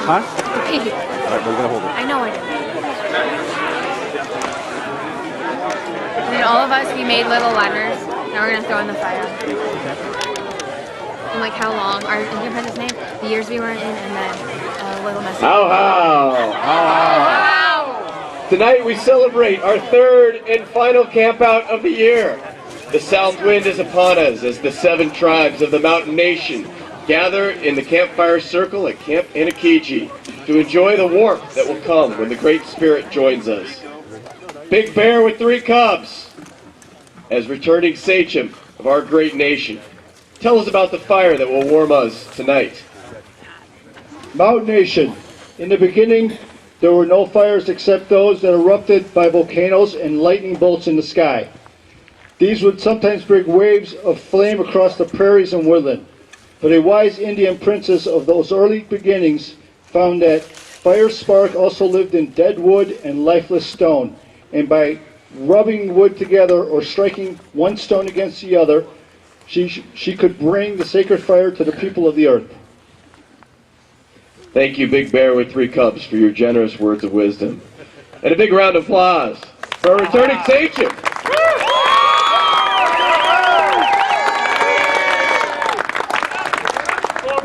Huh? Alright, we're gonna hold it. I know I did. And then all of us, we made little letters, and we're gonna throw in the fire. And like how long, our Indian Princess name, the years we were in, and then a little message. How, how? How? Tonight we celebrate our third and final camp out of the year. The south wind is upon us as the 7 tribes of the Mountain Nation gather in the campfire circle at Camp Anokiji to enjoy the warmth that will come when the Great Spirit joins us. Big Bear with 3 cubs, as returning sachem of our great nation, tell us about the fire that will warm us tonight. Mountain Nation, in the beginning there were no fires except those that erupted by volcanoes and lightning bolts in the sky. These would sometimes bring waves of flame across the prairies and woodland. But a wise Indian princess of those early beginnings found that fire spark also lived in dead wood and lifeless stone, and by rubbing wood together or striking one stone against the other, she could bring the sacred fire to the people of the earth. Thank you, Big Bear with 3 cubs, for your generous words of wisdom. And a big round of applause for our returning sachem.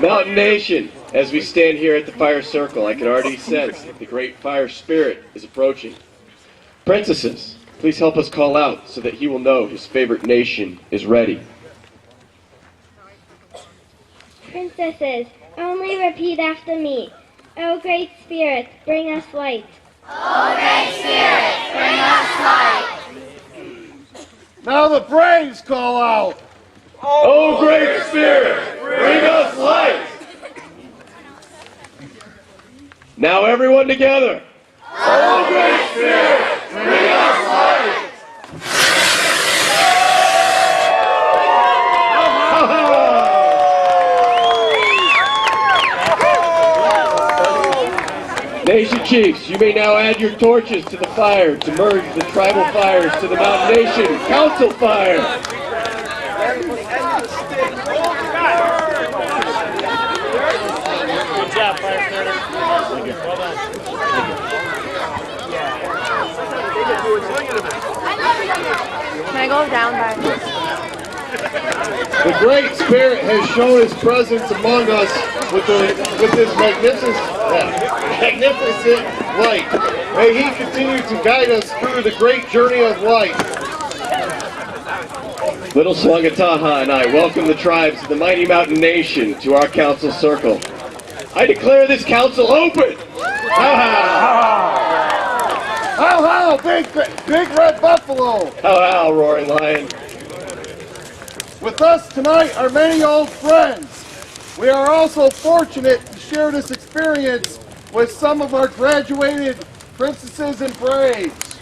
Mountain Nation, as we stand here at the fire circle, I can already sense that the great fire spirit is approaching. Princesses, please help us call out so that he will know his favorite nation is ready. Princesses, only repeat after me. O Great Spirit, bring us light. O Great Spirit, bring us light. Now the braves call out. O Great Spirit, bring us light. Now everyone together. O Great Spirit, bring us light. Nation chiefs, you may now add your torches to the fire to merge the tribal fires to the Mountain Nation Council fire. Good job, fire starter. Thank you. Well done. Can I go down by? The Great Spirit has shown his presence among us with his magnificent light. May he continue to guide us through the great journey of life. Little Swangataha and I welcome the tribes of the mighty Mountain Nation to our council circle. I declare this council open. How, how, big red buffalo. How, roaring lion. With us tonight are many old friends. We are also fortunate to share this experience with some of our graduated princesses and braves.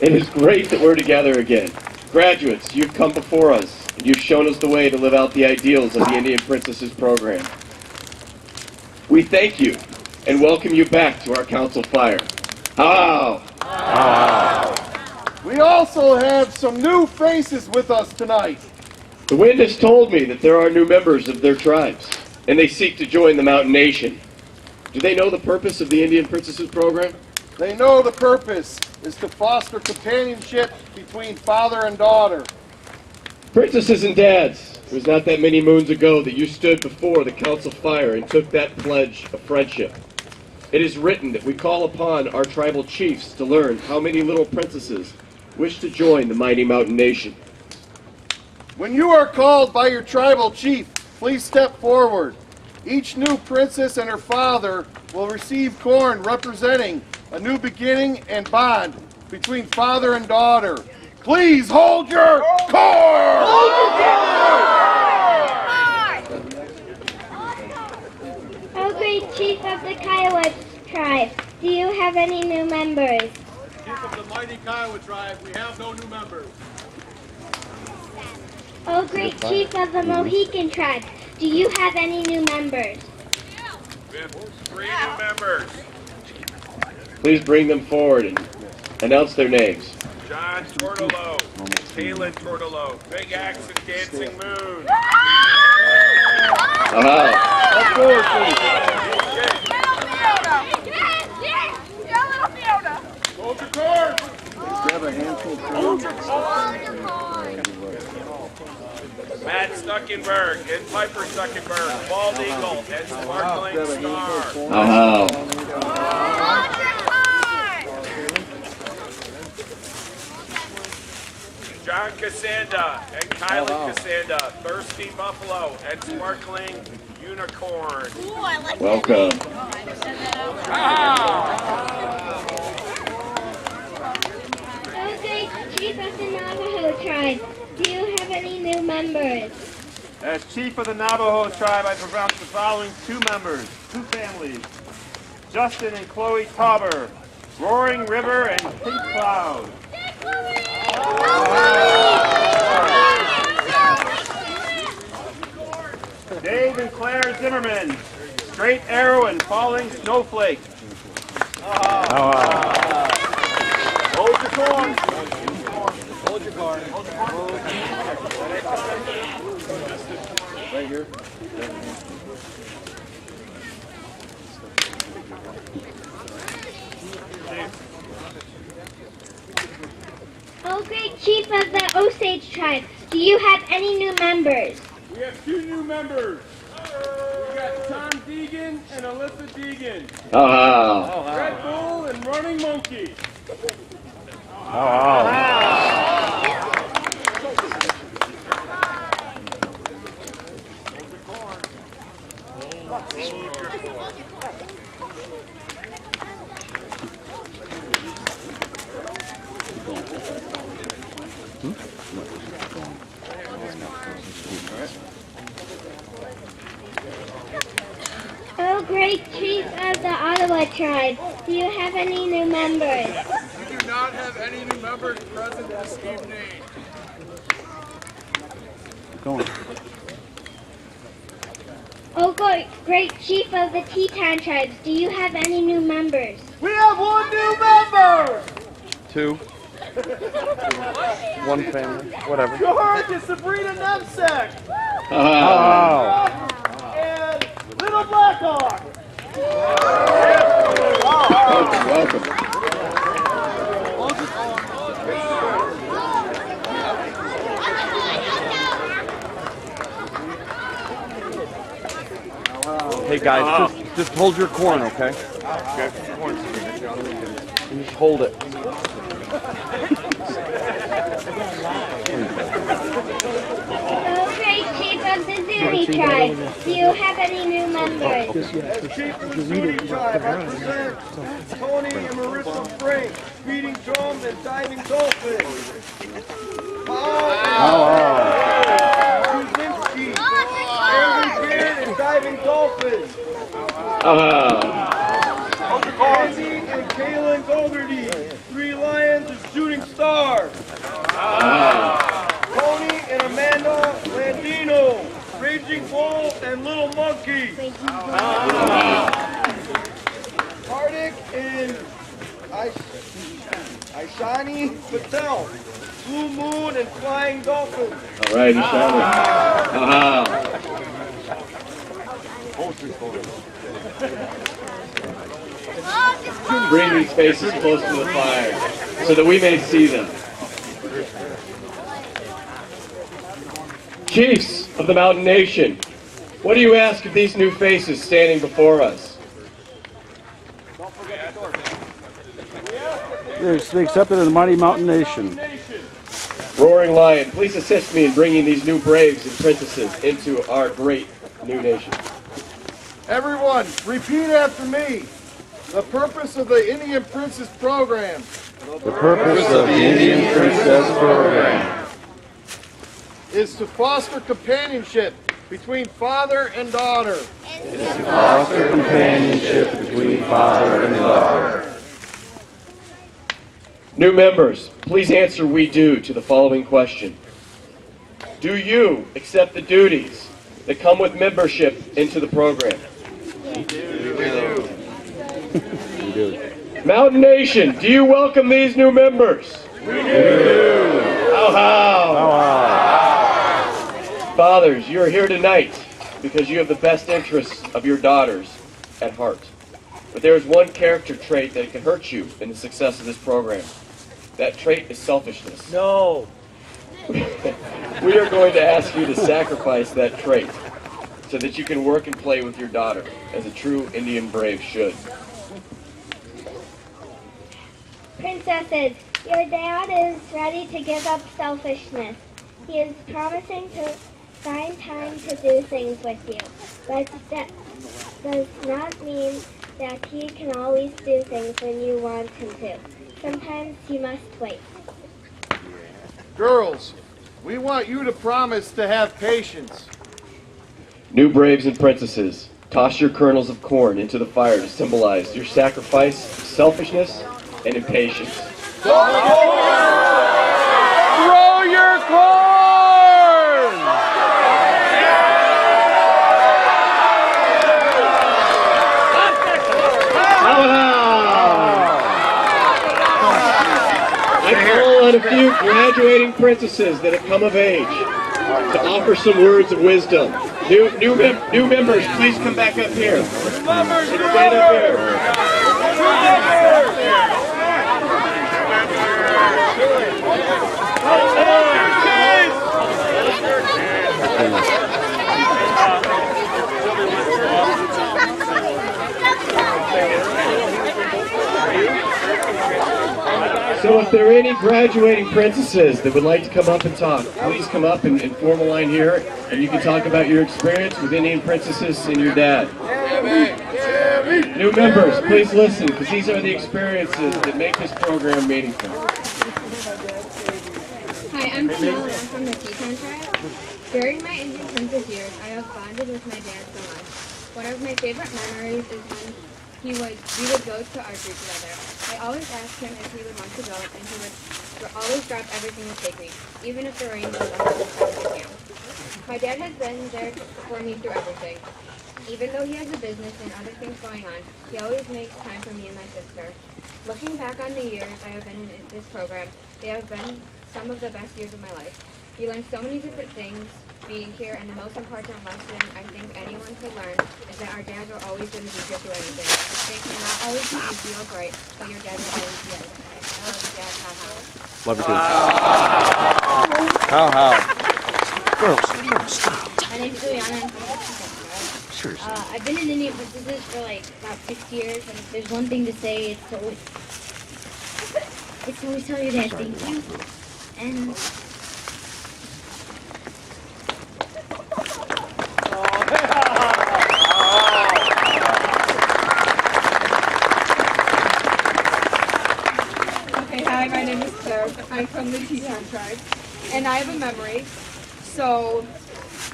It is great that we're together again. Graduates, you've come before us, and you've shown us the way to live out the ideals of the Indian Princesses program. We thank you and welcome you back to our council fire. How? We also have some new faces with us tonight. The wind has told me that there are new members of their tribes, and they seek to join the Mountain Nation. Do they know the purpose of the Indian Princesses program? They know the purpose is to foster companionship between father and daughter. Princesses and dads, it was not that many moons ago that you stood before the council fire and took that pledge of friendship. It is written that we call upon our tribal chiefs to learn how many little princesses wish to join the mighty Mountain Nation. When you are called by your tribal chief, please step forward. Each new princess and her father will receive corn representing a new beginning and bond between father and daughter. Please hold your corn! Hold your corn! O Great Chief of the Kiowa tribe, do you have any new members? Chief of the mighty Kiowa tribe, we have no new members. O Great Chief of the Mohican tribe, do you have any new members? We have 3 new members. Please bring them forward and announce their names. John Tortolo, Kaylin Tortolo, Big Axe and Dancing Moon. Aha. Let's go, please. Matt Stuckenberg and Piper Stuckenberg, Bald Eagle, and Sparkling Star. John Cassanda and Kylie Cassanda, Thirsty Buffalo, and Sparkling Unicorn. Welcome. Okay, Chief of the Navajo tribe, do you have any new members? As Chief of the Navajo tribe, I pronounce the following two members, two families, Justin and Chloe Tauber, Roaring River and Pink Cloud. Dave and Claire Zimmerman, Straight Arrow and Falling Snowflake. Hold your corn. Hold your corn. Right here. Oh, great Chief of the Osage tribe, do you have any new members? We have two new members. We got Tom Deegan and Alyssa Deegan. Red Bull and Running Monkey. Oh, great Chief of the Ottawa tribe, do you have any new members? We do not have any new members present this evening. Oh, great Chief of the Teton tribes, do you have any new members? We have one new member! Two. One family. Whatever. George and Sabrina Nemsek. And Little Blackhawk. Welcome. Hey guys, just hold your corn, okay? Okay. And just hold it. Oh, great Chief of the Zuni tribe, do you have any new members? As Chief of the Zuni tribe, I present Tony and Marissa Frank, feeding drums and diving dolphins. Kuzinski, angry beard and diving dolphins. Andy and Kaylin Golderdy, three lions and shooting stars. Tony and Amanda Landino, Raging Bull and Little Monkey. Hardik and Aishani Patel, Blue Moon and Flying Dolphins. All right, Ishani. Bring these faces close to the fire so that we may see them. Chiefs of the Mountain Nation, what do you ask of these new faces standing before us? Yes, be accepted in the mighty Mountain Nation. Roaring Lion, please assist me in bringing these new braves and princesses into our great new nation. Everyone, repeat after me. The purpose of the Indian Princess Program. The purpose of the Indian Princess Program is to foster companionship between father and daughter. foster companionship between father and daughter. New members, please answer "we do" to the following question. Do you accept the duties that come with membership into the program? We do. Mountain Nation, do you welcome these new members? We do. How? Fathers, you are here tonight because you have the best interests of your daughters at heart. But there is one character trait that can hurt you in the success of this program. That trait is selfishness. No. we are going to ask you to sacrifice that trait so that you can work and play with your daughter, as a true Indian brave should. Princesses, your dad is ready to give up selfishness. He is promising to find time to do things with you, but that does not mean that he can always do things when you want him to. Sometimes he must wait. Girls, we want you to promise to have patience. New braves and princesses, toss your kernels of corn into the fire to symbolize your sacrifice, selfishness, and impatience. Throw your corn! I call on a few graduating princesses that have come of age to offer some words of wisdom. New members, please come back up here. Stand up here. So if there are any graduating princesses that would like to come up and talk, please come up and form a line here, and you can talk about your experience with Indian princesses and your dad. New members, please listen, because these are the experiences that make this program meaningful. Hi, I'm Camille and I'm from the Teton tribe. During my Indian princess years, I have bonded with my dad so much. One of my favorite memories is when we would go to archery together. I always asked him if he would want to go, and he would always drop everything to take me, even if the rain was under the camp. My dad has been there for me through everything. Even though he has a business and other things going on, he always makes time for me and my sister. Looking back on the years I have been in this program, they have been some of the best years of my life. We learned so many different things being here, and the most important lesson I think anyone could learn is that our dads are always going to be here through anything. Things may not always be easy or bright, but your dad will always be everything. I love you, Dad. Ha ha. Love you too. How? Girls, stop. My name's Juliana. I'm from the Teton tribe. Sure. I've been in Indian princesses for like about 6 years, and if there's one thing to say, it's to always tell your dad thank you. And Hi, my name is Claire. I'm from the Teton tribe, and I have a memory. So,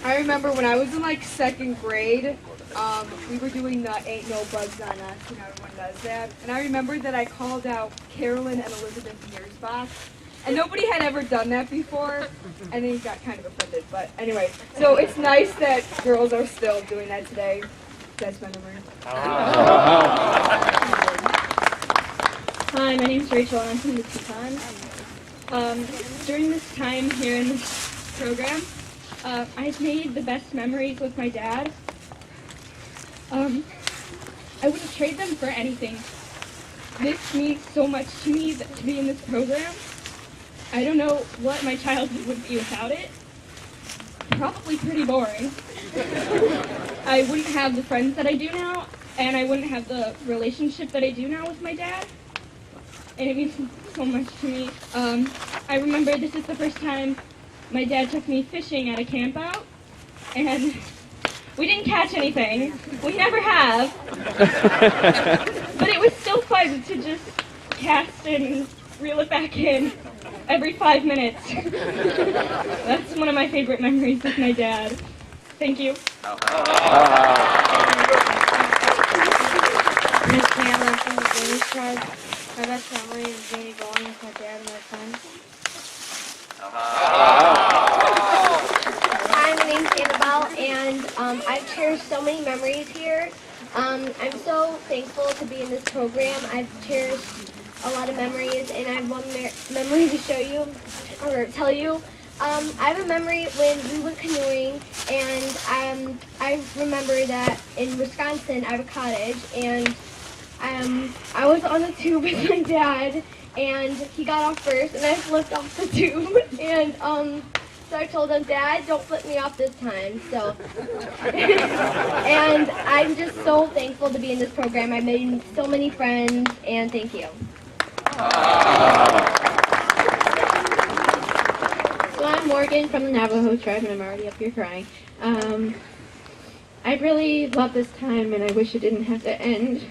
I remember when I was in like 2nd grade, we were doing the Ain't No Bugs on Us, and everyone does that. And I remember that I called out Carolyn and Elizabeth Mearsbach, and nobody had ever done that before, and they got kind of offended. But anyway, so it's nice that girls are still doing that today. That's my memory. Hi, my name's Rachel and I'm from the Teton. During this time here in this program, I've made the best memories with my dad. I wouldn't trade them for anything. This means so much to me to be in this program. I don't know what my childhood would be without it. Probably pretty boring. I wouldn't have the friends that I do now, and I wouldn't have the relationship that I do now with my dad. And it means so much to me. I remember this is the first time my dad took me fishing at a camp out, and we didn't catch anything. We never have. But it was still fun to just cast and reel it back in every 5 minutes. That's one of my favorite memories with my dad. Thank you. Miss Cameron from the Danish tribe. My best memory is being going with my dad and my friends. Hi, my name's Annabelle, and I've cherished so many memories here. I'm so thankful to be in this program. I've cherished a lot of memories, and I have one memory to show you, or tell you. I have a memory when we went canoeing, and I remember that in Wisconsin I have a cottage, and I was on the tube with my dad, and he got off first, and I flipped off the tube, and so I told him, Dad, don't flip me off this time. So, and I'm just so thankful to be in this program. I made so many friends, and thank you. So I'm Morgan from the Navajo tribe, and I'm already up here crying. I really love this time, and I wish it didn't have to end.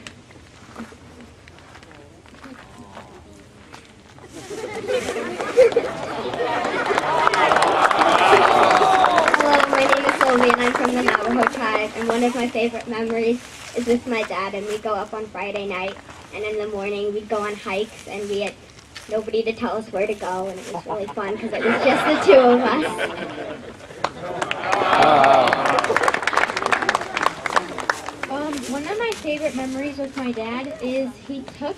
Hello, my name is Sylvia, and I'm from the Navajo tribe, and one of my favorite memories is with my dad, and we go up on Friday night, and in the morning we go on hikes, and we had nobody to tell us where to go, and it was really fun because it was just the two of us. One of my favorite memories with my dad is he took,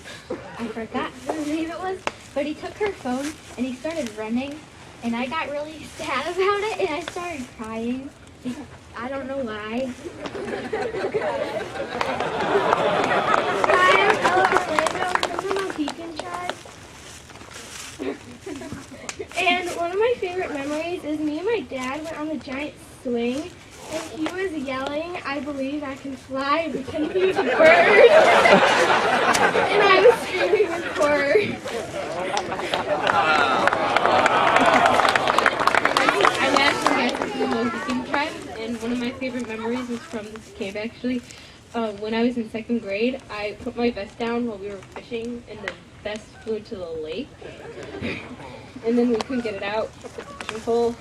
I forgot whose name it was, but he took her phone and he started running, and I got really sad about it, and I started crying. I don't know why. Hi, I'm Ella Orlando from the Mohican tribe. And one of my favorite memories is me and my dad went on the giant swing, and he was yelling, I believe I can fly, because he was a bird. And I was screaming with horror. I'm actually from the Mohican tribe, and one of my favorite memories is from this cave actually. When I was in second grade, I put my vest down while we were fishing, and the vest flew to the lake. And then we couldn't get it out with the fishing pole.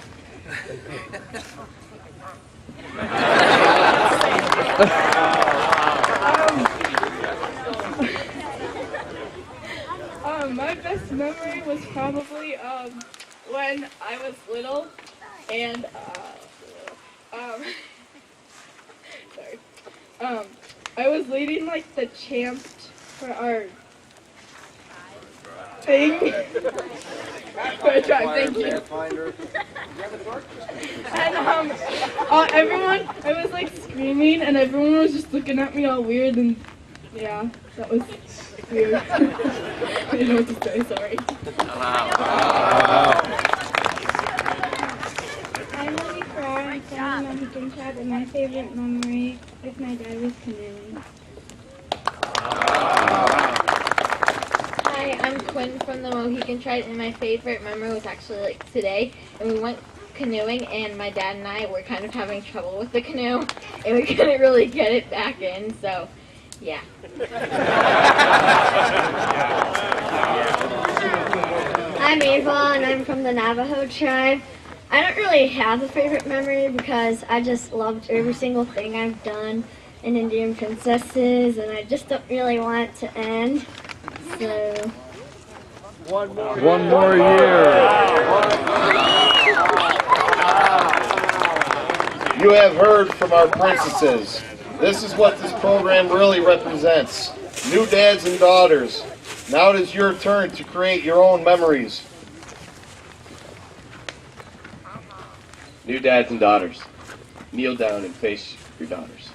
My best memory was probably when I was little, and I was leading like the chant for our thing. Thank you. And everyone, I was like screaming, and everyone was just looking at me all weird, and yeah, that was weird. I didn't know what to say, sorry. I'm Lily Farrar, I'm from the Mohican tribe, and my favorite memory with my dad was canoeing. Hi, I'm Quinn from the Mohican tribe, and my favorite memory was actually like today, and we went canoeing, and my dad and I were kind of having trouble with the canoe, and we couldn't really get it back in, so yeah. I'm Ava, and I'm from the Navajo tribe. I don't really have a favorite memory because I just loved every single thing I've done in Indian Princesses, and I just don't really want it to end. So, One more year. You have heard from our princesses. This is what this program really represents. New dads and daughters. Now it is your turn to create your own memories. New dads and daughters, kneel down and face your daughters.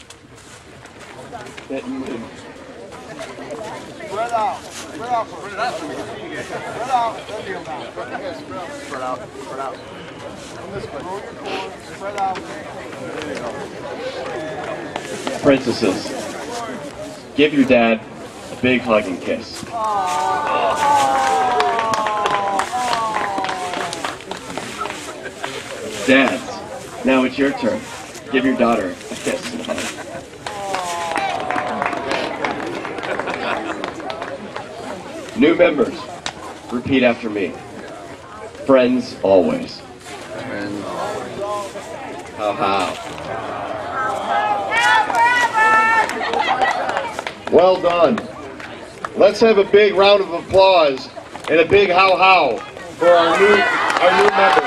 Spread out. Spread out. Spread out. Spread out. Then kneel down. Spread out. Spread out. This way. Spread out. There you go. Princesses, give your dad a big hug and kiss. Dads, now it's your turn. Give your daughter a kiss and a hug. New members, repeat after me. Friends always. How how. Well done. Let's have a big round of applause and a big how how for our new members.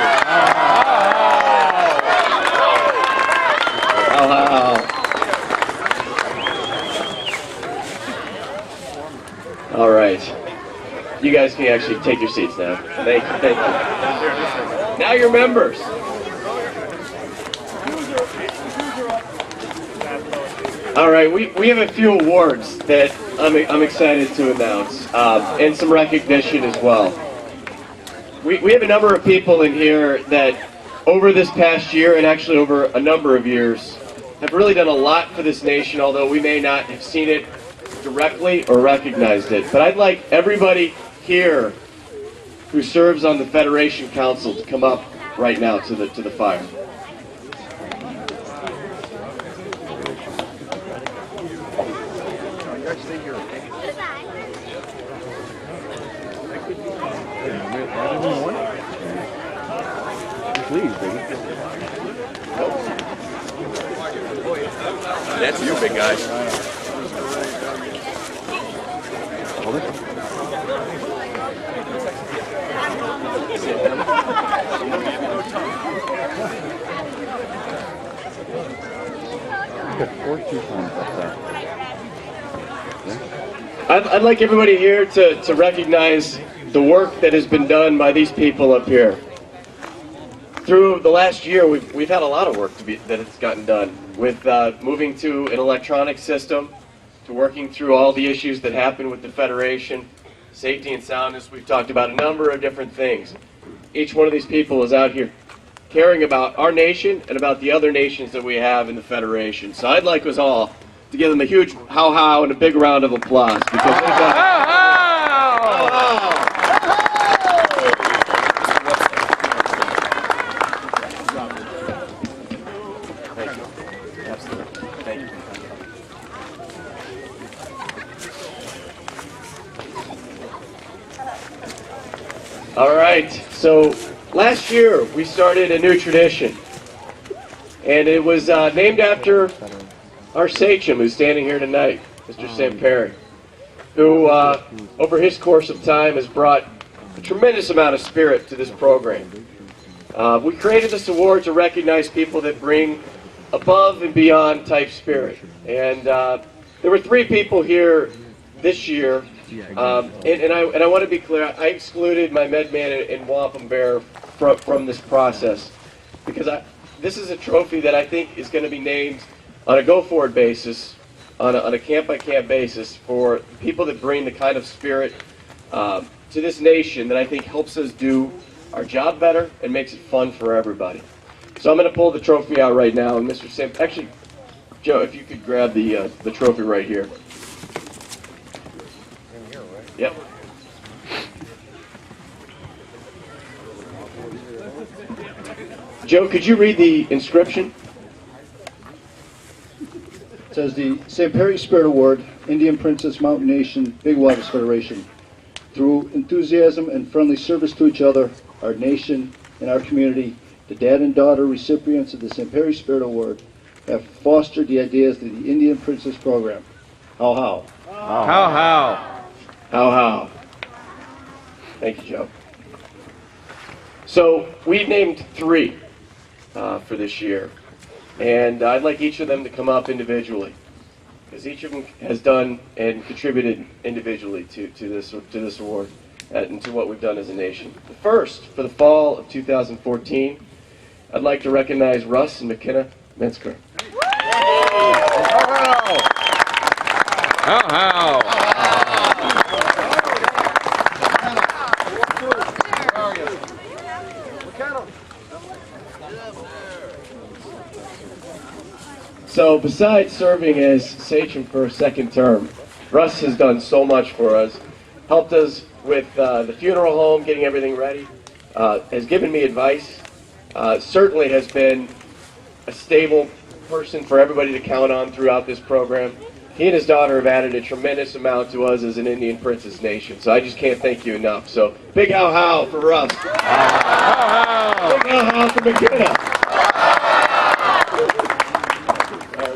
How how. All right. You guys can actually take your seats now. Thank you, thank you. Now you're members. All right, we have a few awards that I'm excited to announce, and some recognition as well. We have a number of people in here that over this past year, and actually over a number of years, have really done a lot for this nation, although we may not have seen it directly or recognized it. But I'd like everybody here who serves on the Federation Council to come up right now to the fire. Please, baby. That's you, big guy. Hold it. I'd like everybody here to recognize the work that has been done by these people up here. Through the last year, we've had a lot of work that has gotten done, with moving to an electronic system, to working through all the issues that happen with the Federation, safety and soundness. We've talked about a number of different things. Each one of these people is out here caring about our nation and about the other nations that we have in the Federation. So I'd like us all to give them a huge how and a big round of applause, because they've done All right, so last year we started a new tradition, and it was named after our sachem who's standing here tonight, Mr. Samperi, who over his course of time has brought a tremendous amount of spirit to this program. We created this award to recognize people that bring above and beyond type spirit, and there were 3 people here this year. And I want to be clear, I excluded my med man and wampum bear from this process, because this is a trophy that I think is going to be named on a go-forward basis, on a camp-by-camp basis, for people that bring the kind of spirit to this nation that I think helps us do our job better and makes it fun for everybody. So I'm going to pull the trophy out right now, and Mr. Sam, actually, Joe, if you could grab the trophy right here. Yep. Joe, could you read the inscription? It says, the Samperi Spirit Award, Indian Princess Mountain Nation, Big Waters Federation. Through enthusiasm and friendly service to each other, our nation, and our community, the dad and daughter recipients of the Samperi Spirit Award have fostered the ideas of the Indian Princess Program. How, how? How, how? How, how? Thank you, Joe. So we've named 3 for this year, and I'd like each of them to come up individually, because each of them has done and contributed individually to this award and to what we've done as a nation. The first, for the fall of 2014, I'd like to recognize Russ and McKenna Minsker. How, how? So besides serving as sachem for a 2nd term, Russ has done so much for us, helped us with the funeral home, getting everything ready, has given me advice, certainly has been a stable person for everybody to count on throughout this program. He and his daughter have added a tremendous amount to us as an Indian Princess Nation, so I just can't thank you enough. So big how for Russ. Big how for McKenna.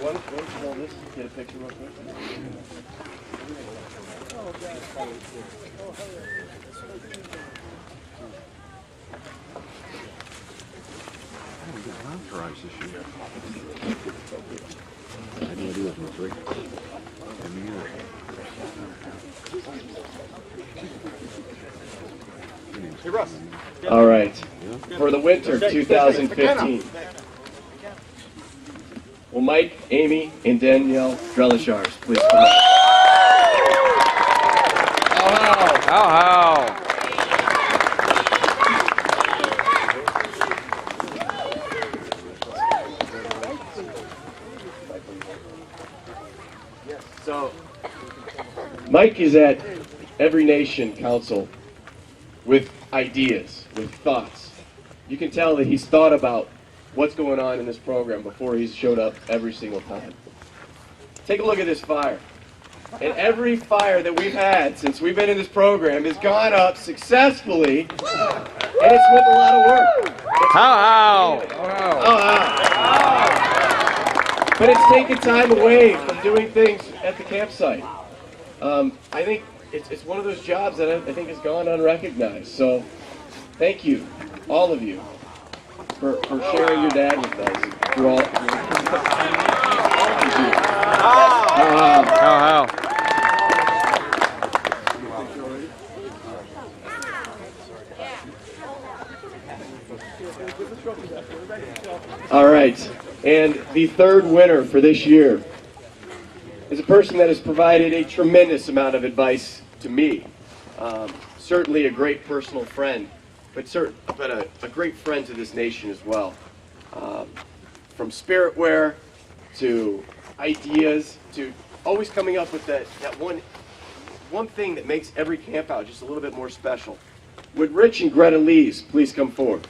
Why don't you hold this, get a picture real quick? Entourage this year. I had no idea it was my 3. Hey, Russ. All right. For the winter 2015. Will Mike, Amy, and Danielle Drelishars please come up? How? So, Mike is at every nation council with ideas, with thoughts. You can tell that he's thought about what's going on in this program before he's showed up every single time. Take a look at this fire. And every fire that we've had since we've been in this program has gone up successfully, and it's with a lot of work. How? But it's taken time away from doing things at the campsite. I think it's one of those jobs that I think has gone unrecognized. So thank you, all of you, for sharing your dad with us through all. How? All right, and the third winner for this year is a person that has provided a tremendous amount of advice to me. Certainly a great personal friend, but a great friend to this nation as well. From spirit wear to ideas to always coming up with that one thing that makes every camp out just a little bit more special. Would Rich and Greta Lees please come forward?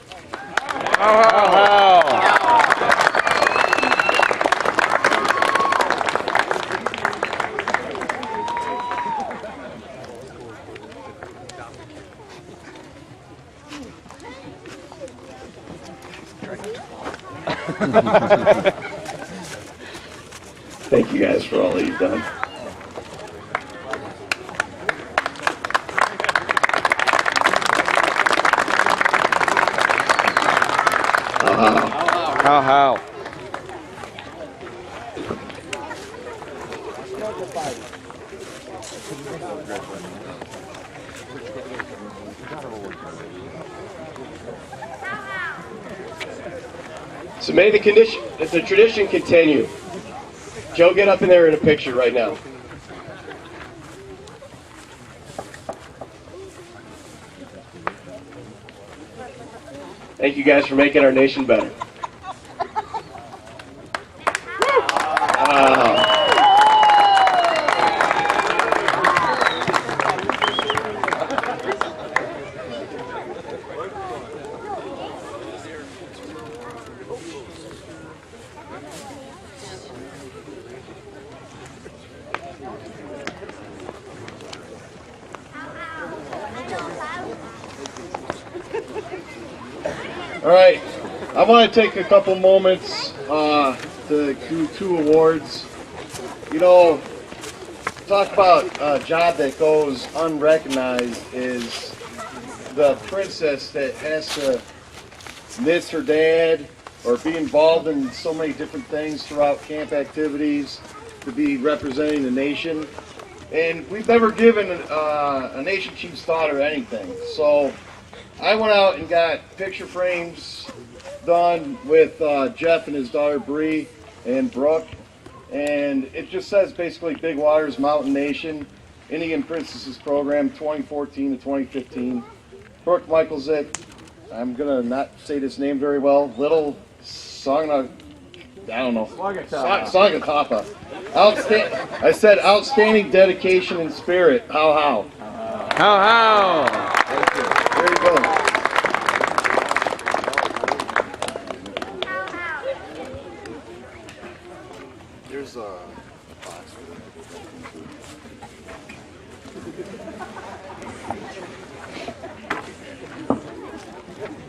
Thank you guys for all that you've done. How? So may the tradition continue. Joe, get up in there in a picture right now. Thank you guys for making our nation better. All right, I want to take a couple moments to do two awards. You know, talk about a job that goes unrecognized is the princess that has to miss her dad or be involved in so many different things throughout camp activities to be representing the nation. And we've never given a nation chief's daughter anything. So I went out and got picture frames done with Jeff and his daughter Bree and Brooke, and it just says basically Big Waters Mountain Nation Indian Princesses Program 2014 to 2015. Brooke Michaelzik, I'm gonna not say this name very well. Little Sagatapa. I said outstanding dedication and spirit. How? How? There you go. Here's a box.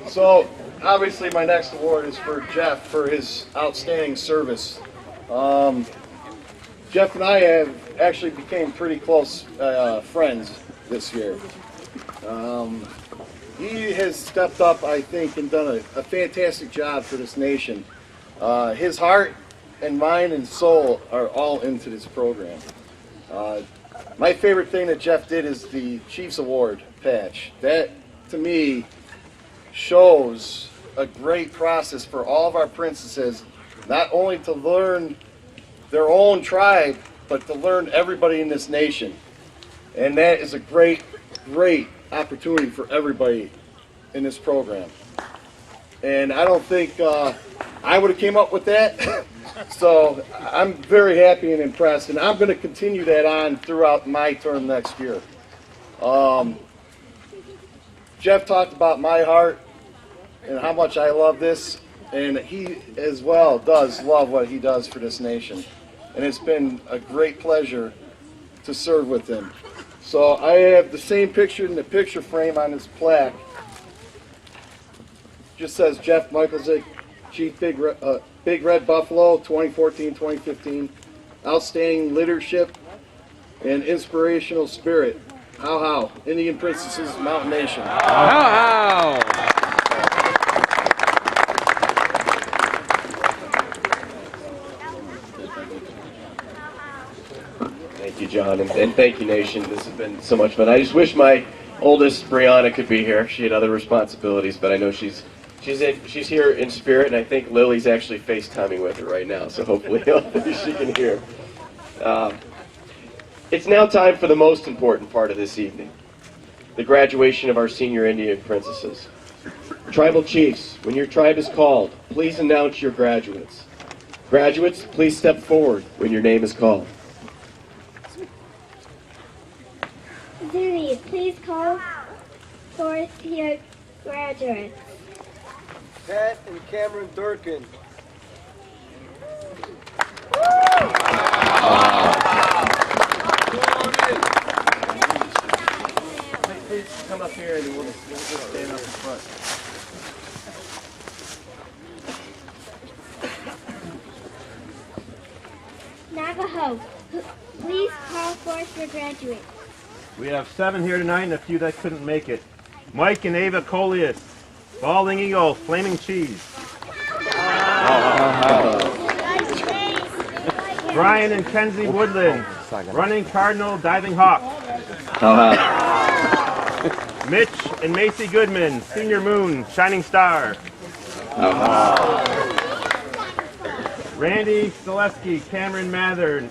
So, obviously my next award is for Jeff for his outstanding service. Jeff and I have actually became pretty close friends this year. He has stepped up, I think, and done a fantastic job for this nation. His heart and mind and soul are all into this program. My favorite thing that Jeff did is the Chiefs Award patch. That, to me, shows a great process for all of our princesses, not only to learn their own tribe, but to learn everybody in this nation. And that is a great great opportunity for everybody in this program. And I don't think I would have came up with that. So I'm very happy and impressed, and I'm going to continue that on throughout my term next year. Jeff talked about my heart and how much I love this, and he as well does love what he does for this nation. And it's been a great pleasure to serve with him. So I have the same picture in the picture frame on his plaque. Just says Jeff Michalczyk, Chief Big Red Buffalo, 2014-2015. Outstanding leadership and inspirational spirit. How, Indian Princesses, Mountain Nation. How. Thank you, John, and thank you, Nation. This has been so much fun. I just wish my oldest, Brianna, could be here. She had other responsibilities, but I know she's here in spirit, and I think Lily's actually FaceTiming with her right now, so hopefully she can hear. It's now time for the most important part of this evening, the graduation of our senior Indian princesses. Tribal chiefs, when your tribe is called, please announce your graduates. Graduates, please step forward when your name is called. Zuni, please call forth your graduates. Pat and Cameron Durkin. Please come up here and we'll just stand up in front. Navajo, please call forth your graduates. We have 7 here tonight and a few that couldn't make it. Mike and Ava Coleus, Balding Eagle, Flaming Cheese. Brian and Kenzie Woodland, Running Cardinal, Diving Hawk. Mitch and Macy Goodman, Senior Moon, Shining Star. Randy Stileski, Cameron Mathers,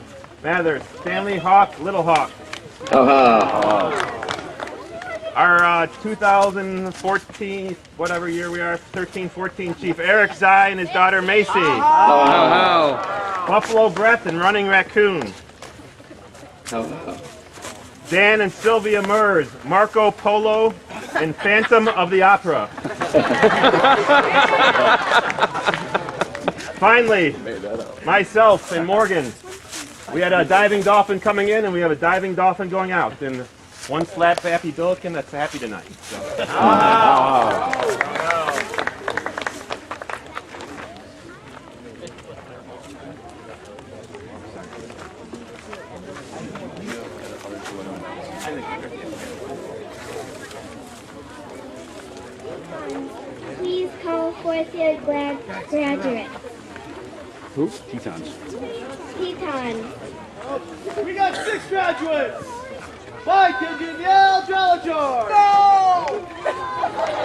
Stanley Hawk, Little Hawk. Our 2014, whatever year we are, 13-14 Chief Eric Zai and his daughter Macy. Buffalo Breath and Running Raccoon. Dan and Sylvia Mers, Marco Polo and Phantom of the Opera. Finally, myself and Morgan. We had a diving dolphin coming in and we have a diving dolphin going out. And one slap happy Billiken that's happy tonight. So. Please call forth your graduates. Who? Tetons. Tetons. We got 6 graduates. Mike and Danielle Jellijar. No!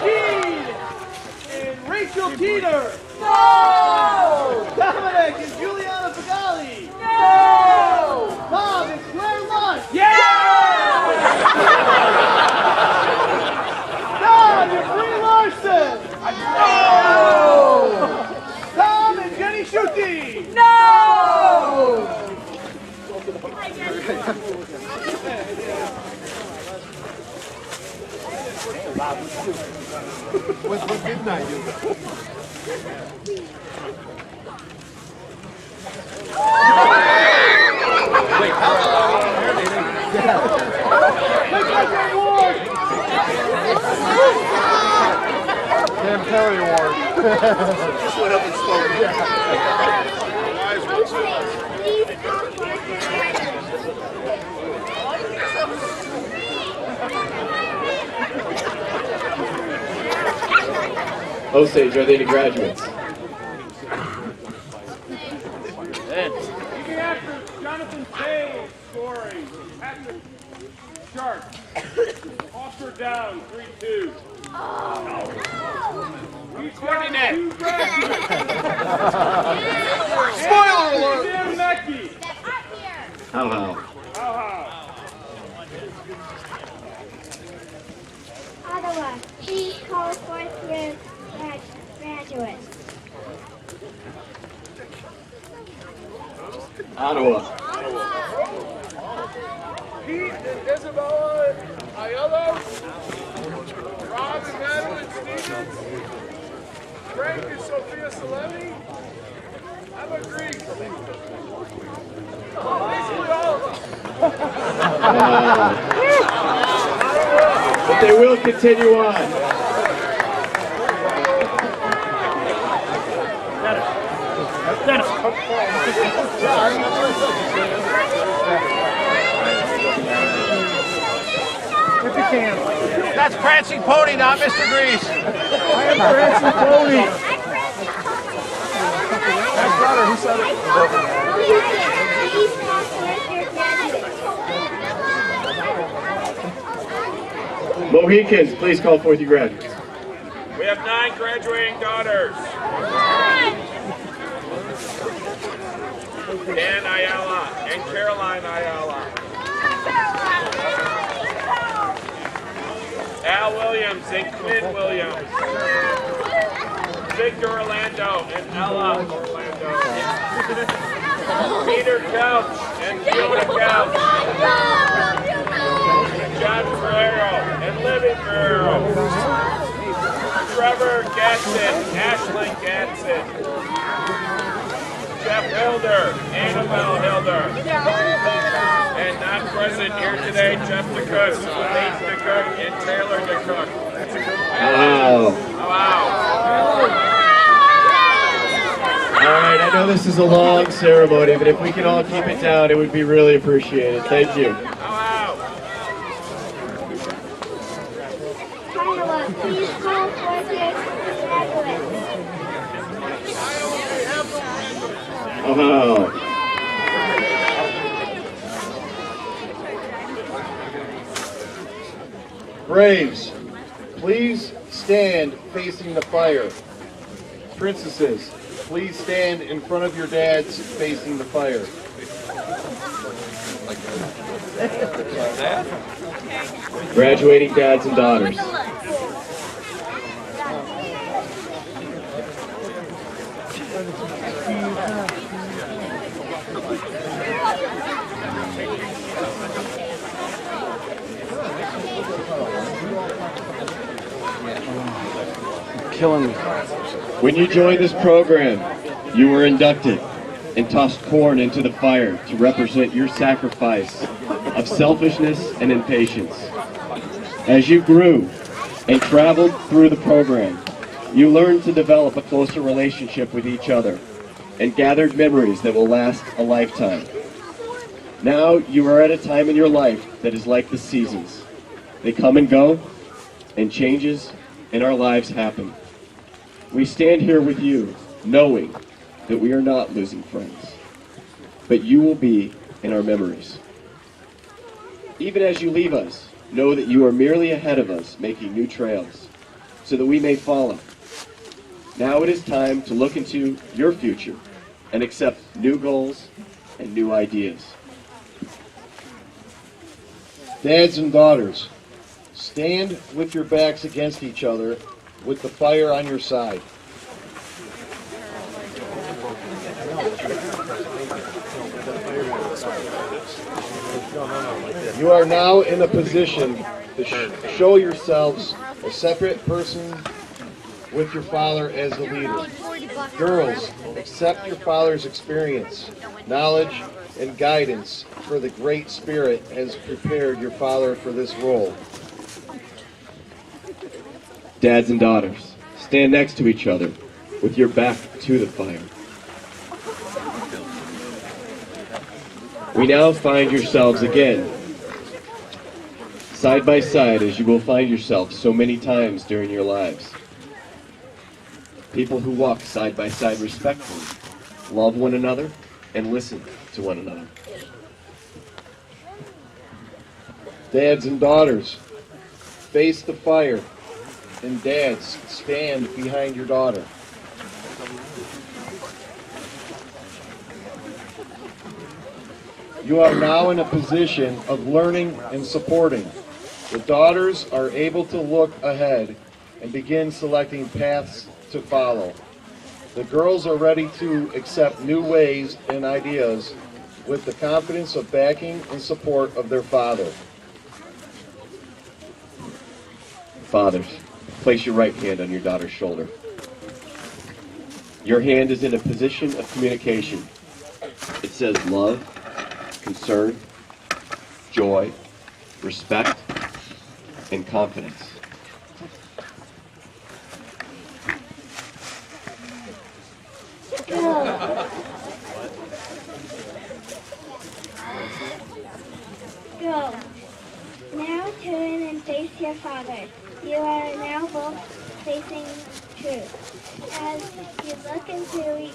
Gene and Rachel Teeter. No! Dominic and Juliana Pagali. No! Tom and Claire Lush. Yeah! Don and Bree Larson. No! Tom and Jenny Schutte. No! What midnight is it? Sam Perry Award. Just went up and spoke. Please call forth your graduates. Osage, are they any graduates? Leading after Jonathan Page scoring. Patrick Sharp. Offer down 3-2. Coordinate. Spoiler alert! Sam Mackey. How? Ottawa. Pete and Isabella Ayala, Rob and Madeline Stevens, Frank and Sophia Salemi, Emma Grease. Basically all of us. But they will continue on. That's Prancing Pony, not Mr. Grease. I am Prancing Pony. That's brother, who said it? Mohicans, please call forth your graduates. We have 9 graduating daughters. Dan Ayala and Caroline Ayala. Al Williams and Quinn Williams. Victor Orlando and Ella Orlando. Peter Couch and Fiona Couch. John Ferrero and Libby Ferrero. Trevor Gatson, Ashlyn Gatson. Jeff Hilder, Annabelle Hilder. And not present here today, Jeff DeCook, Nate DeCook, and Taylor DeCook. Wow. Wow. All right, I know this is a long ceremony, but if we can all keep it down, it would be really appreciated. Thank you. Iowa, please call forth your graduates. Oh. Braves, please stand facing the fire. Princesses, please stand in front of your dads facing the fire. Graduating dads and daughters. Killing me. When you joined this program, you were inducted and tossed corn into the fire to represent your sacrifice of selfishness and impatience. As you grew and traveled through the program, you learned to develop a closer relationship with each other and gathered memories that will last a lifetime. Now you are at a time in your life that is like the seasons. They come and go, and changes in our lives happen. We stand here with you, knowing that we are not losing friends, but you will be in our memories. Even as you leave us, know that you are merely ahead of us, making new trails, so that we may follow. Now it is time to look into your future and accept new goals and new ideas. Dads and daughters, stand with your backs against each other with the fire on your side. You are now in a position to show yourselves a separate person with your father as the leader. Girls, accept your father's experience, knowledge, and guidance, for the Great Spirit has prepared your father for this role. Dads and daughters, stand next to each other with your back to the fire. We now find yourselves again, side by side, as you will find yourselves so many times during your lives. People who walk side by side respectfully, love one another, and listen to one another. Dads and daughters, face the fire, and dads, stand behind your daughter. You are now in a position of learning and supporting. The daughters are able to look ahead and begin selecting paths to follow. The girls are ready to accept new ways and ideas with the confidence of backing and support of their father. Fathers, place your right hand on your daughter's shoulder. Your hand is in a position of communication. It says love, concern, joy, respect, and confidence. Go. Now turn and face your father. You are now both facing truth. As you look into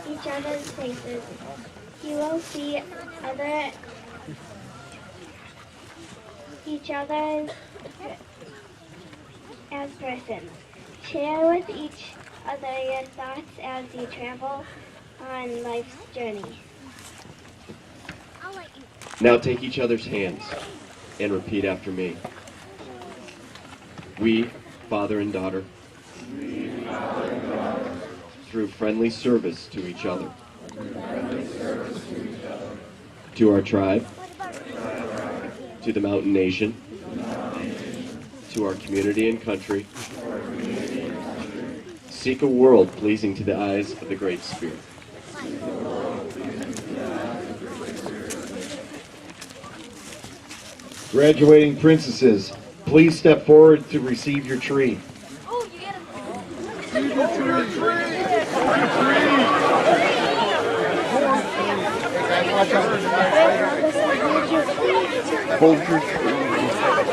each other's faces, you will see each other as persons. Share with each other your thoughts as you travel on life's journey. Now take each other's hands and repeat after me. We, father and daughter, through friendly service to each other, to our tribe, to the mountain nation, to our community and country, seek a world pleasing to the eyes of the Great Spirit. Graduating princesses, please step forward to receive your tree.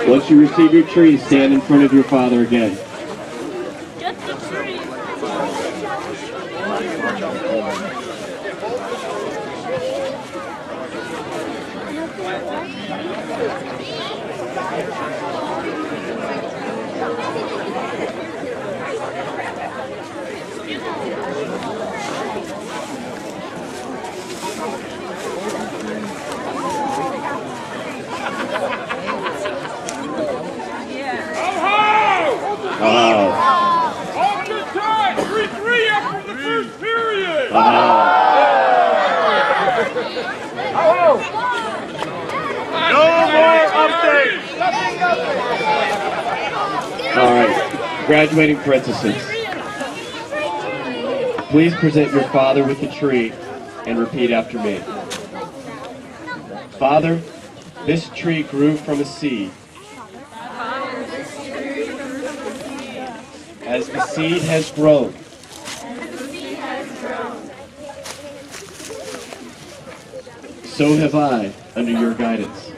Once you receive your tree, stand in front of your father again. Off the time! 3-3 after the first period! No more updates! All right, graduating princesses, please present your father with the tree and repeat after me. Father, this tree grew from a seed. As the seed has grown, so have I under your guidance.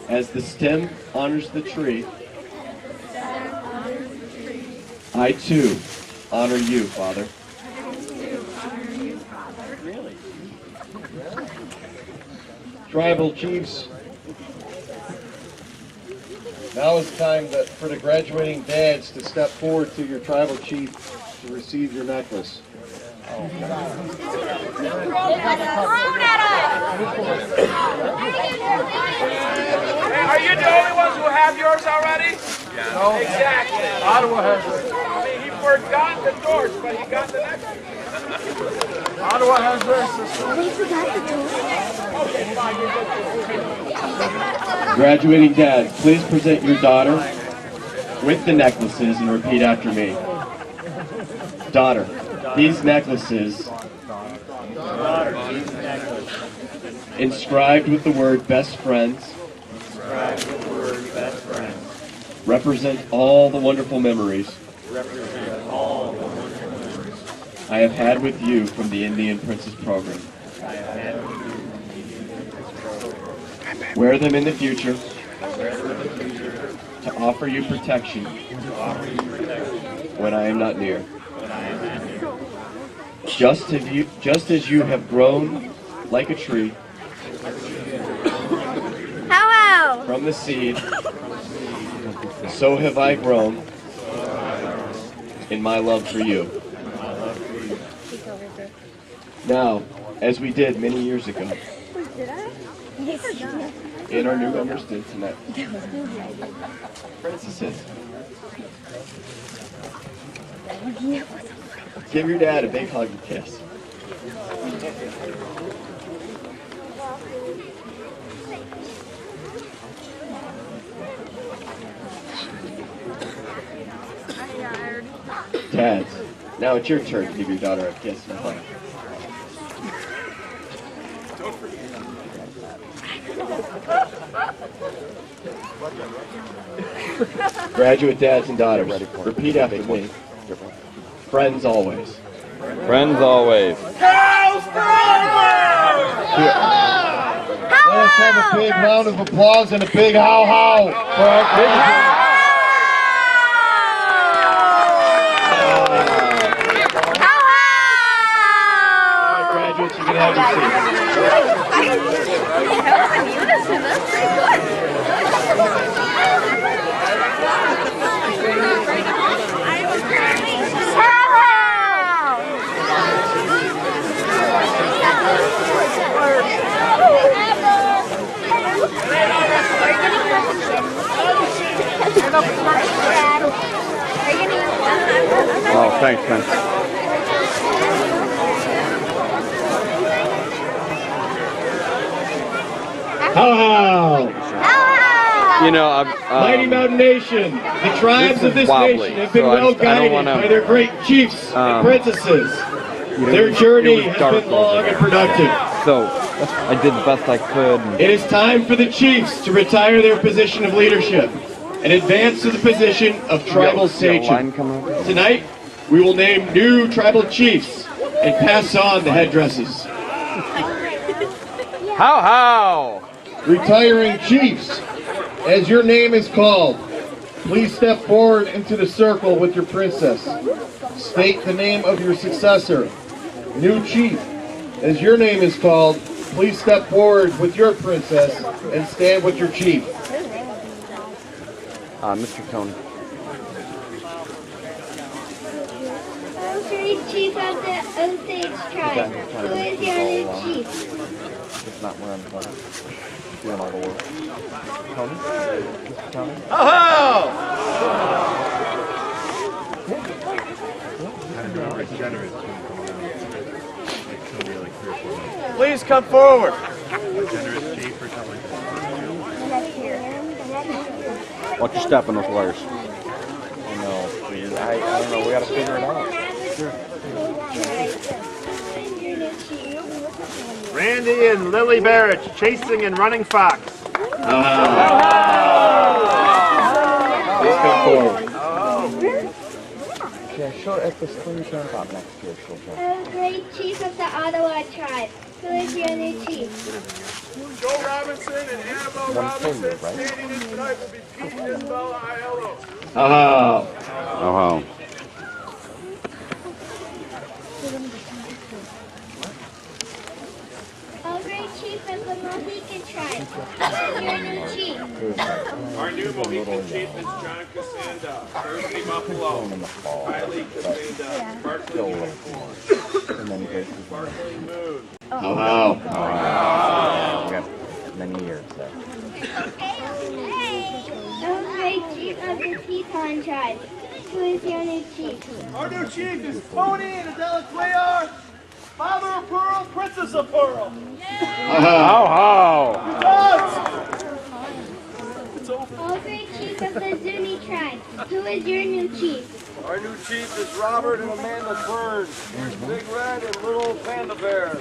As the stem honors the tree, I too honor you, Father. Tribal chiefs, now is the time for the graduating dads to step forward to your tribal chief to receive your necklace. Hey, are you the only ones who have yours already? Yeah. No. Exactly. Ottawa has it. I mean, he forgot the torch, but he got the next one. Ottawa has theirs, sister. They forgot the door. Graduating dad, please present your daughter with the necklaces and repeat after me. Daughter, these necklaces, inscribed with the word best friends, represent all the wonderful memories I have had with you from the Indian Princess Program. Wear them in the future to offer you protection when I am not near. Just as you have grown like a tree from the seed, so have I grown in my love for you. Now, as we did many years ago, and our new members did tonight, princesses, give your dad a big hug and kiss. Dads, now it's your turn to give your daughter a kiss and a hug. Graduate dads and daughters, repeat after me. Friends always. Friends always. Cows forever! Let us have a big round of applause and a big how-how for our graduates. Graduates, you can have your seats. Oh, thanks, man. How? You know, Mighty Mountain Nation, the tribes of this wobbly, nation have been so well I don't guided wanna, by their great chiefs and princesses. Their journey has been long and productive. So, I did the best I could. It is time for the chiefs to retire their position of leadership and advance to the position of tribal sachem. Tonight, we will name new tribal chiefs and pass on the headdresses. How? Retiring chiefs, as your name is called, please step forward into the circle with your princess. State the name of your successor. New chief, as your name is called, please step forward with your princess and stand with your chief. Mr. Tony. Great chief of the Osage tribe. Who is your new chief? It's not where I'm doing all the work. Tony? Mr. Tony? Please come forward. Watch your step on those wires. Oh no, please. I don't know, we gotta figure it out. Sure. Randy and Lily Barrett, chasing and running fox. Please come forward. Yeah, sure, if the screen turns on next year, she'll jump. Great chief of the Ottawa tribe. Who is your new chief? Joe Robinson and Annabelle Robinson standing in tonight will be Pete and Isabella Aiello. Oh. Great chief of the Mohican tribe. Who is your new chief? Our new Mohican chief is John Cassanda, Thursday Buffalo, Kylie Cassanda, Barkley Unicorn, Barkley Moon. How? We got many years there. Great chief of the Teton tribe. Who is your new chief? Our new chief is Tony and Adela Cuellar, Father of Pearl, Princess of Pearl. How? Great chief of the Zuni tribe. Who is your new chief? Our new chief is Robert and Amanda Burns, Big Red and Little Panda Bear.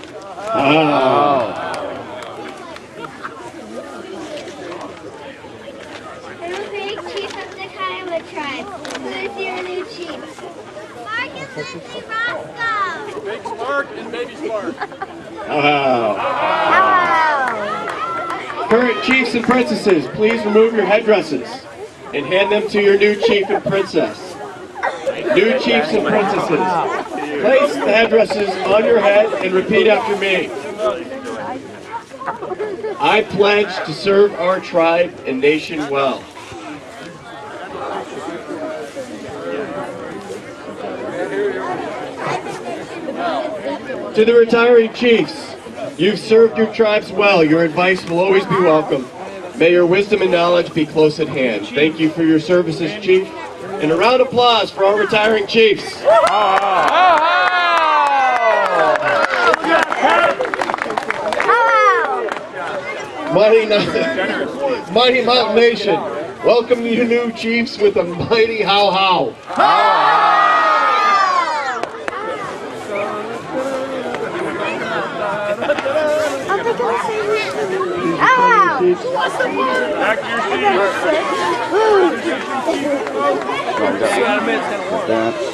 Great chief of the Kiowa tribe. Who is your new chief? Marcus and Roscoe. Big Spark and Baby Spark. Current chiefs and princesses, please remove your headdresses and hand them to your new chief and princess. New chiefs and princesses, place the headdresses on your head and repeat after me. I pledge to serve our tribe and nation well. To the retiring chiefs, you've served your tribes well. Your advice will always be welcome. May your wisdom and knowledge be close at hand. Thank you for your services, Chief. And a round of applause for our retiring chiefs. Mighty Mountain Nation, welcome you new chiefs with a mighty how how.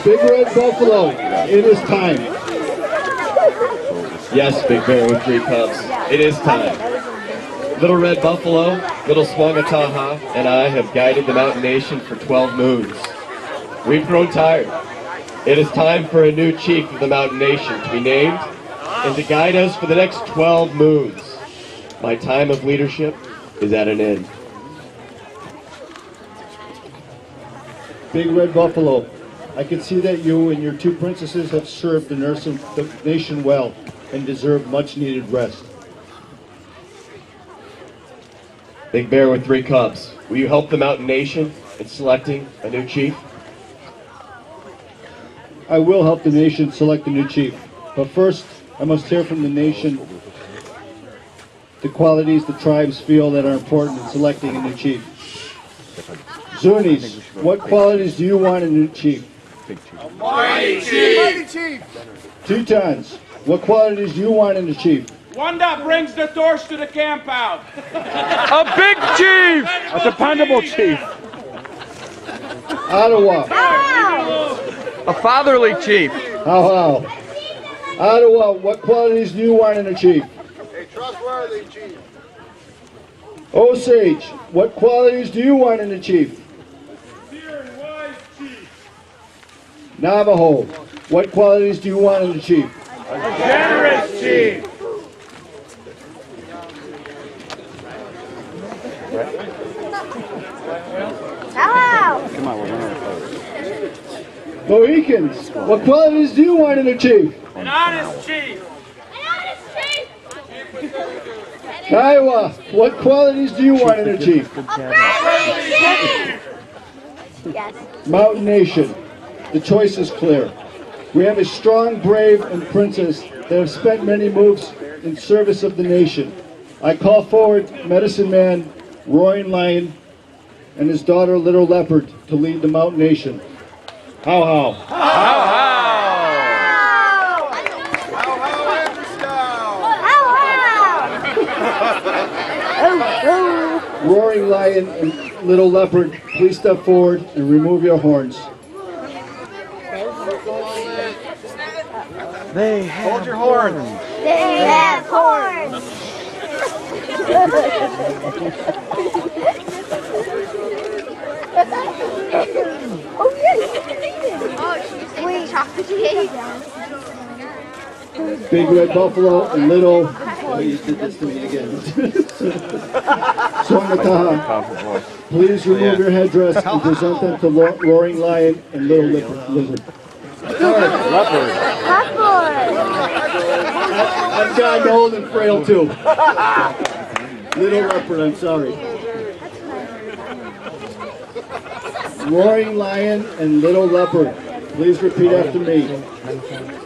Big Red Buffalo, it is time. Yes, Big Bear with 3 cubs, it is time. Little Red Buffalo, Little Swangataha, and I have guided the Mountain Nation for 12 moons. We've grown tired. It is time for a new chief of the Mountain Nation to be named and to guide us for the next 12 moons. My time of leadership is at an end. Big Red Buffalo, I can see that you and your 2 princesses have served the nation well and deserve much needed rest. Big Bear with 3 cubs, will you help the Mountain Nation in selecting a new chief? I will help the nation select a new chief, but first I must hear from the nation the qualities the tribes feel that are important in selecting a new chief. Zunis, what qualities do you want in a new chief? Mighty chief! Mighty chief! Teutons, what qualities do you want in a chief? One that brings the torch to the camp out. A big chief! A dependable chief. Ottawa. A fatherly chief. How? Ottawa, what qualities do you want in a chief? A trustworthy chief. Osage, what qualities do you want in a chief? Sincere and wise chief. Navajo, what qualities do you want in a chief? A generous chief. Come on, we're going to Mohicans, what qualities do you want in a chief? An honest chief. Kiowa, what qualities do you want in a chief? Yes. Mountain Nation, the choice is clear. We have a strong, brave, and princess that have spent many moves in service of the nation. I call forward Medicine Man, Roaring Lion, and his daughter, Little Leopard, to lead the Mountain Nation. How? Roaring Lion and Little Leopard, please step forward and remove your horns. They Hold your horns. They have horns. Big Red Buffalo and Little... Oh, you did this to me again. Swangataha, please remove your headdress and present them to Roaring Lion and Little Lizard. leopard. I've gotten old and frail too. Little Leopard, I'm sorry. Roaring Lion and Little Leopard, please repeat after me.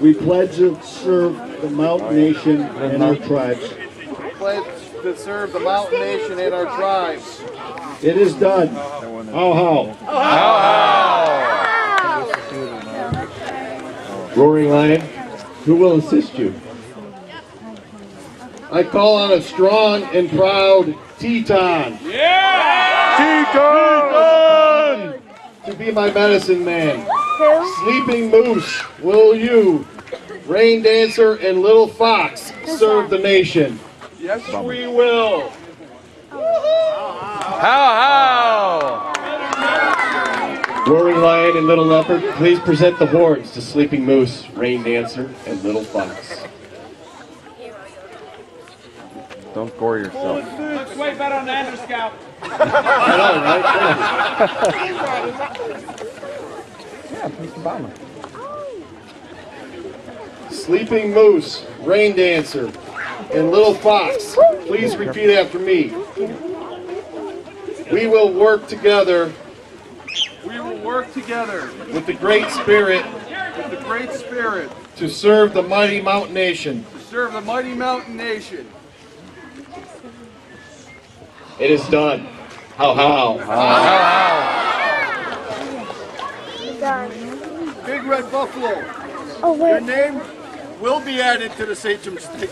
We pledge to serve the Mountain Nation and our tribes. We pledge to serve the Mountain Nation and our tribes. It is done. How? Roaring Lion, who will assist you? I call on a strong and proud Teton. Teton! To be my medicine man. Sleeping Moose, will you, Rain Dancer, and Little Fox serve the nation? Yes, we will. How? Roaring Lion and Little Leopard, please present the horns to Sleeping Moose, Rain Dancer, and Little Fox. Don't gore yourself. Looks way better on the Ender Scout. Yeah, Mr. Obama. Sleeping Moose, Rain Dancer, and Little Fox, please repeat after me. We will work together. We will work together With the great spirit to serve the mighty Mountain Nation. to serve the mighty Mountain Nation. It is done. How, how. Big Red Buffalo. Oh, Your name will be added to the sachem stick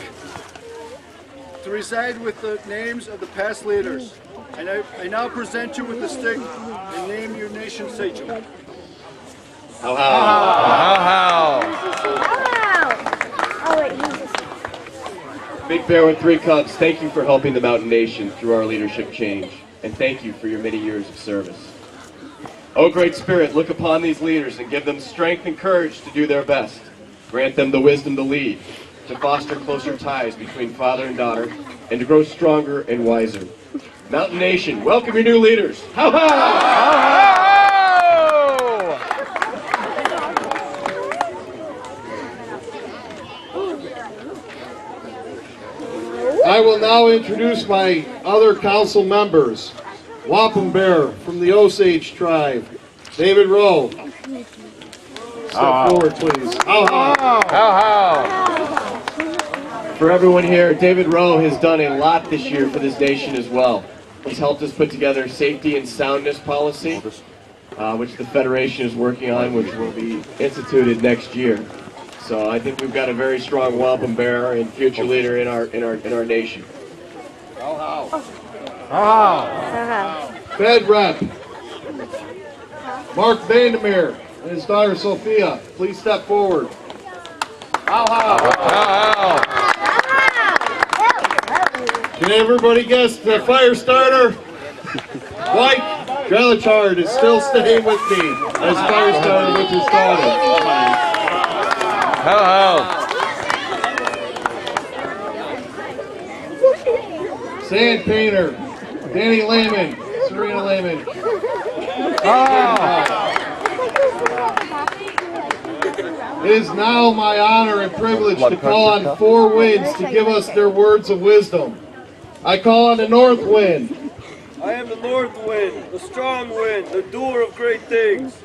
to reside with the names of the past leaders. And I now present you with the stick and name your nation sachem. How, how. Oh, wait, Jesus. Big Bear with 3 Cubs, thank you for helping the Mountain Nation through our leadership change. And thank you for your many years of service. O Great Spirit, look upon these leaders and give them strength and courage to do their best. Grant them the wisdom to lead, to foster closer ties between father and daughter, and to grow stronger and wiser. Mountain Nation, welcome your new leaders. How, how. I will now introduce my other council members. Wampum Bear from the Osage tribe, David Rowe. Step forward, please. For everyone here, David Rowe has done a lot this year for this nation as well. He's helped us put together safety and soundness policy, which the Federation is working on, which will be instituted next year. So I think we've got a very strong Wampum Bear and future leader in our nation. Fed Rep Mark Vandermeer and his daughter Sophia, please step forward. Can everybody guess the fire starter? White Grelichard is still staying with me as fire starter with his daughter. Sand painter Danny Lehman, Serena Lehman. It is now my honor and privilege to call on 4 winds to give us their words of wisdom. I call on the north wind. I am the north wind, the strong wind, the doer of great things.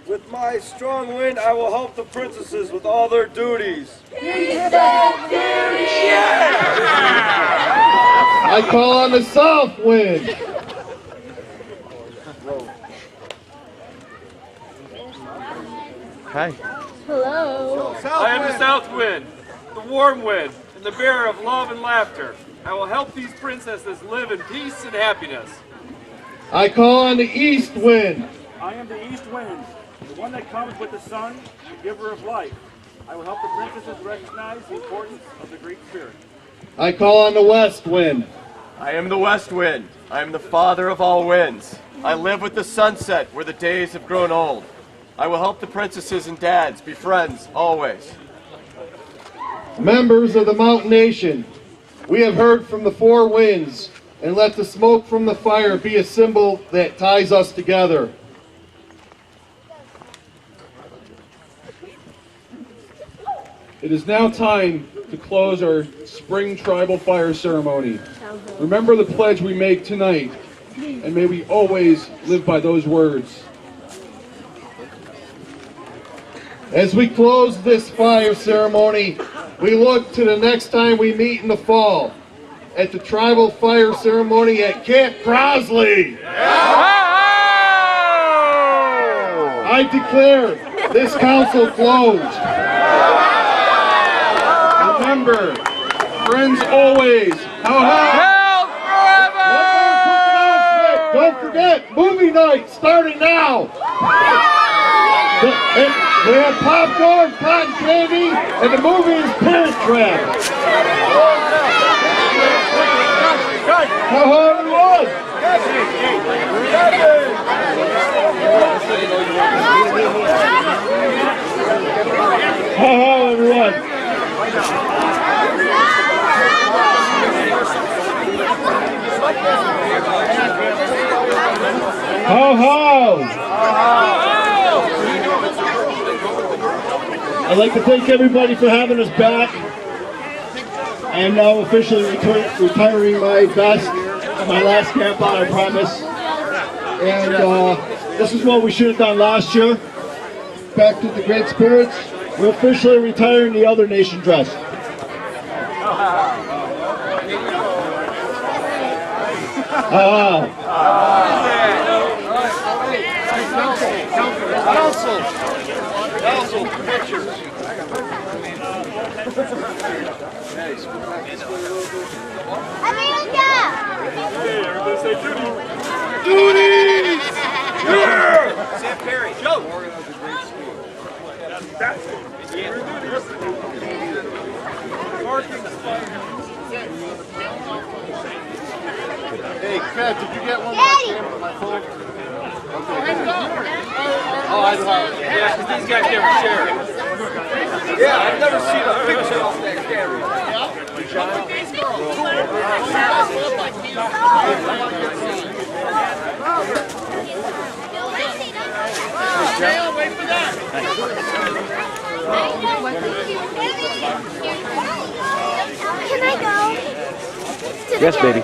With my strong wind, I will help the princesses with all their duties. I call on the south wind. Hi. Hello. I am the south wind, the warm wind, and the bearer of love and laughter. I will help these princesses live in peace and happiness. I call on the east wind. I am the east wind, the one that comes with the sun, the giver of life. I will help the princesses recognize the importance of the Great Spirit. I call on the west wind. I am the west wind. I am the father of all winds. I live with the sunset where the days have grown old. I will help the princesses and dads be friends always. Members of the Mountain Nation, we have heard from the 4 winds, and let the smoke from the fire be a symbol that ties us together. It is now time to close our spring tribal fire ceremony. Remember the pledge we make tonight, and may we always live by those words. As we close this fire ceremony, we look to the next time we meet in the fall at the tribal fire ceremony at Camp Crosley. I declare this council closed. Remember, friends always. Health forever! Don't forget, movie night starting now. We have popcorn, cotton candy, and the movie is Parent Trap. How everyone? How everyone? Ho I'd like to thank everybody for having us back. I am now officially retiring my vest at my last camp out, I promise. And this is what we should have done last year. Back to the Great Spirits. We're officially retiring the other nation dress. Council, pictures. America! Hey, everybody say duty. Duties! Yeah! Sam Perry, Joe. That's it. Hey, Pat, did you get one more camera on my phone? Okay. Oh, I know. Yeah, because these guys never share it. Yeah, I've never seen a picture off that camera. Wait for that. Can I go? Yes, baby.